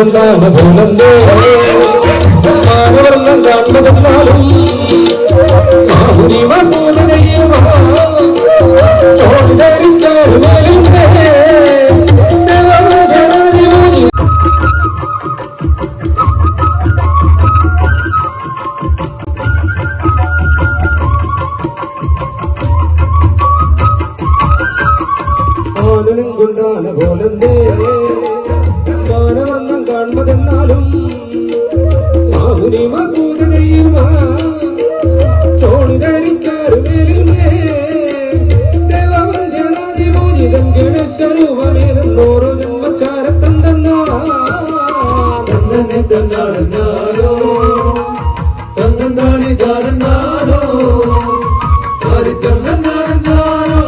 കൊണ്ടാണ് പോലെന്തേ മാനവർണ്ണം കാണുന്നതെന്നാലും മാമുനിമ പൂജ ചെയ്യുമോ ചോടി ധരിക്കാറുമേലും ആനനും കൊണ്ടാണ് പോലെന്തേ മാനവർണ്ണം കാണുന്നതെന്നാലും മാമുനിമ പൂജ ചെയ്യുമ ചോണി ധരിക്കാറുമേലിന്മേ ദേവവന്ദ്യനാദിപൂജിതൻ ഗണേശരൂപമേതെന്നോരോ ജന്മചാരത്തന്തെന്നാ തന്നനെ തന്നാരോ തന്നാനി താരന്നാരോ താരിത്തന്നാരോ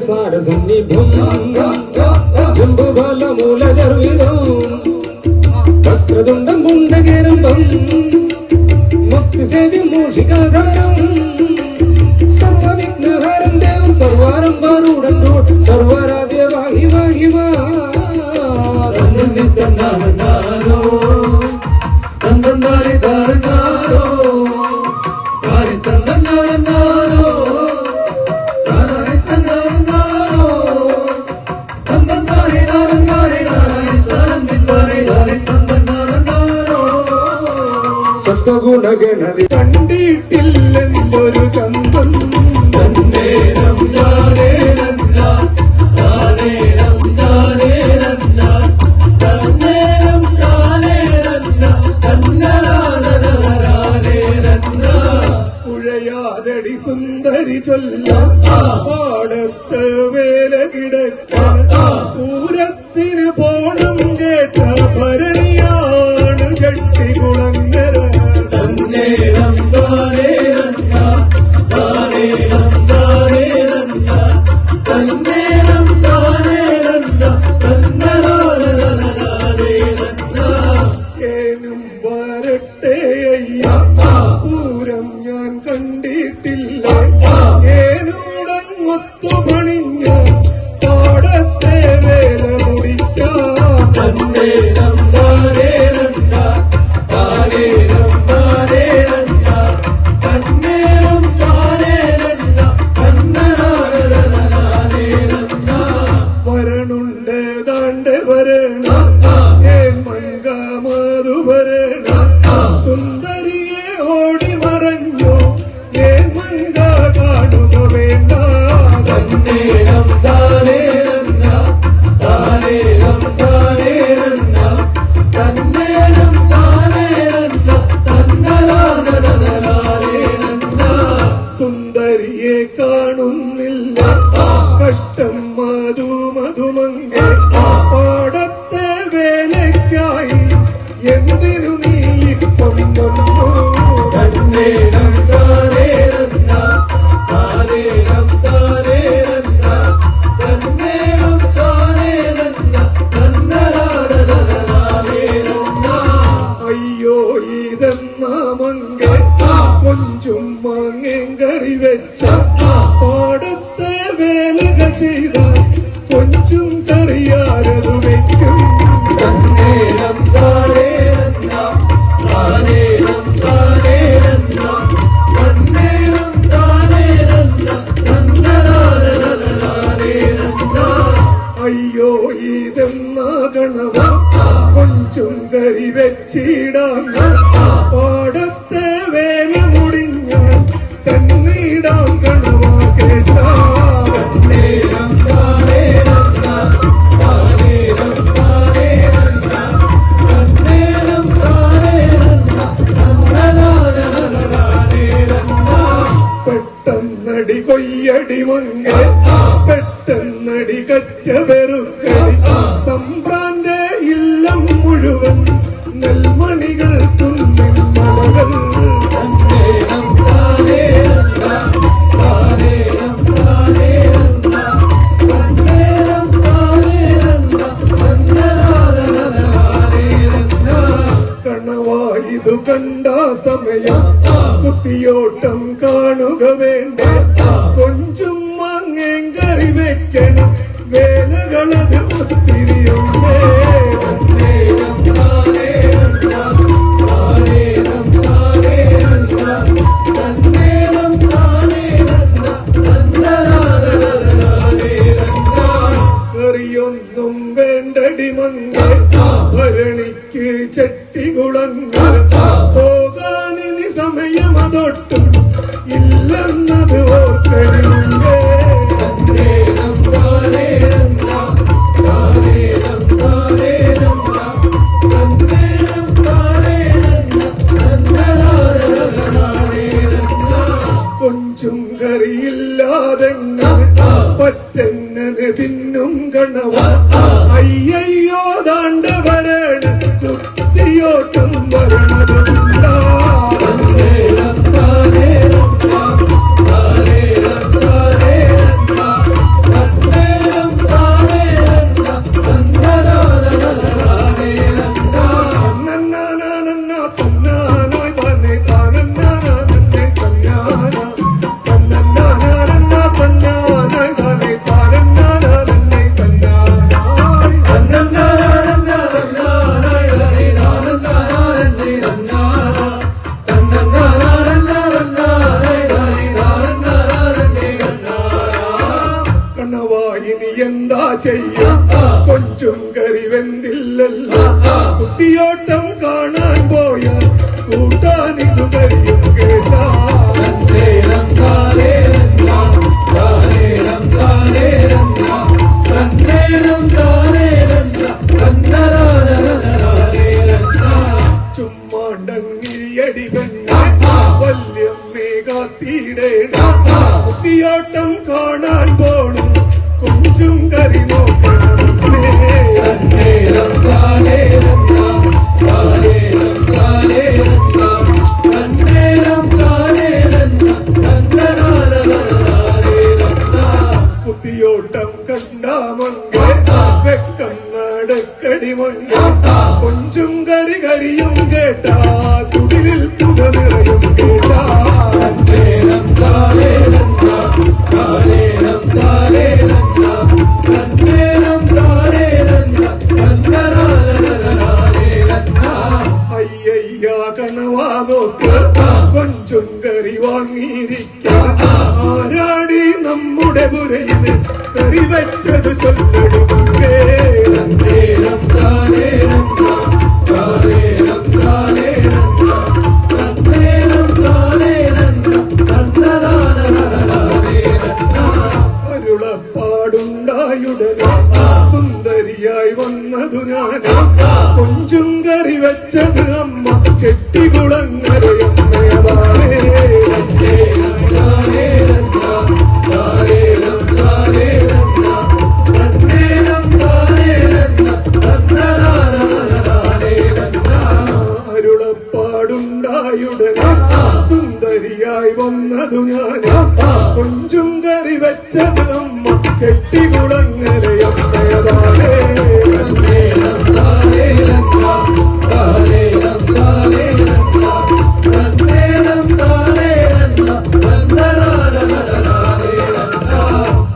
സാരസന്നിഭം ജംബുബലമൂലചർവിതം വക്രതുണ്ടം പുണ്ടകേരമ്പം മുക്തിസേവ്യം മൂഷികാധാരം സർവവിഘ്നഹരം ദേവം സർവാരംഭാരൂഢം സർവാരാധ്യ വാഹി വാഹിമാ തന്നാരോ തന്നാരി ധാരനാരോ താരി തന്നാരോ സത്വഗുണഗണവി കണ്ടിട്ടില്ലെന്തൊരു ചന്തം തന്നേരം ഞാനേരം ഉഴയാതടി സുന്ദരി ചൊല്ലാം പാടത്ത് വേല കിടക്കാൻ പൂരത്തിന് പോണം കേട്ട ഭരണിയാണ് ചെട്ടികുളങ്ങര തന്നേരം ഏനും വരട്ടെ അയ്യ പൂരം ഞാൻ കണ്ടിട്ടില്ല ഏനോടങ്ങൊത്തു പണിഞ്ഞ പാടത്തെ വേല മുടിക്കാം തന്നേരം വരണുണ്ട് താണ്ടെ വരണ ഏൻ മങ്ക മധു വരണ സുന്ദരിയെ ഓടി മറഞ്ഞു ഏൻ മങ്ക കാണുക വേണ്ട തന്നേരം സുന്ദരിയെ കാണുന്നില്ല കഷ്ടം മധുമംഗ പാടത്തെ വേലയ്ക്കായി എന്തിനു നീ ഇപ്പം വന്നു തന്നേരം അയ്യോ ഇതെന്നാ മങ്ക കൊഞ്ചും മാങ്ങേം കറി വെച്ച പാടത്തെ വേലക ചെയ്ത കൊഞ്ചും കറിയാരതു വെക്കും തന്നേരം അയ്യോ ഇതെന്നാ ഗണവ കൊഞ്ചും കറി വെച്ചിടാൻ പാടത്തെ വേല മുടിഞ്ഞാൽ തന്നിടാം ഗണവ കേട്ടാ പെട്ടെന്നടി കൊയ്യടി മങ്ങ പെട്ടെന്നടി കറ്റ വെറുക്കടി തമ്പ്രാന്റെ ഇല്ലം മുഴുവൻ നെൽമണികൾ തുന്നിൽ മലകൾ കണ്ട സമയം കുത്തിയോട്ടം കാണുക വേണ്ട കൊഞ്ചും മാങ്ങേം കറി വെക്കണം വേലകളത് ഒത്തിരിയുണ്ടേ കറിയൊന്നും വേണ്ടടി മങ്ങ ഭരണിക്ക് ചെട്ടികുളങ്ങൾ പോകാനിനി സമയം അതൊട്ടും ഇല്ലെന്നത് ഓർക്കണിമുണ്ടേ കൊഞ്ചും കറിയില്ലാതെങ്ങനെ പറ്റെങ്ങനെ തിന്നും കണവ അയ്യയ്യോ ദാണ്ട വരണ കുത്തിയോട്ടം വരണതുണ്ടാ ഇനി എന്താ ചെയ്യും കൊഞ്ചും കറി വെന്തില്ലല്ലോ കുത്തിയോട്ടം കാണാൻ പോയാൽ കൂട്ടാനിതു കഴിയും കേട്ടാ ചുമ്മാണ്ടങ്ങിരിയടി വല്യമ്മേ കാത്തിടേണ്ട കുത്തിയോട്ടം കാണാൻ പോണം കൊഞ്ചും കറി നോക്കണമേ കുത്തിയോട്ടം കണ്ടാമങ്ങ വെക്കം നടക്കടി മങ്ങ കൊഞ്ചും കറി കരിയും കേട്ടാ കുടിലിൽ പുക നിറയും കേട്ടാ അയ്യയ്യാ കണവാ നോക്ക് കൊഞ്ചും കറി വാങ്ങിയിരിക്കാം ആരാടി നമ്മുടെ പുരയില് കറി വെച്ചത് ചൊല്ലടി മുമ്പേ അരുളപ്പാടുണ്ടായുടനെ സുന്ദരിയായി വന്നതു ഞാൻ കൊഞ്ചും കറി വെച്ചത് അമ്മ ചെട്ടികുളങ്ങരയമ്മയതാണേ അരുളപ്പാടുണ്ടായുടനെ സുന്ദരിയായി വന്നതു ഞാൻ കൊഞ്ചും കറി വെച്ചത് അമ്മ ചെട്ടികുളങ്ങരയമ്മയതാണേ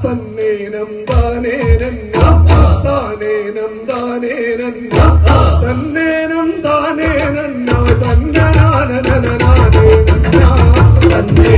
തന്നേനം താനേനന്ന താനേനം താനേനന്ന തന്നേനം താനേനന്ന തന്നനാനനനാനേനന്ന തന്നേ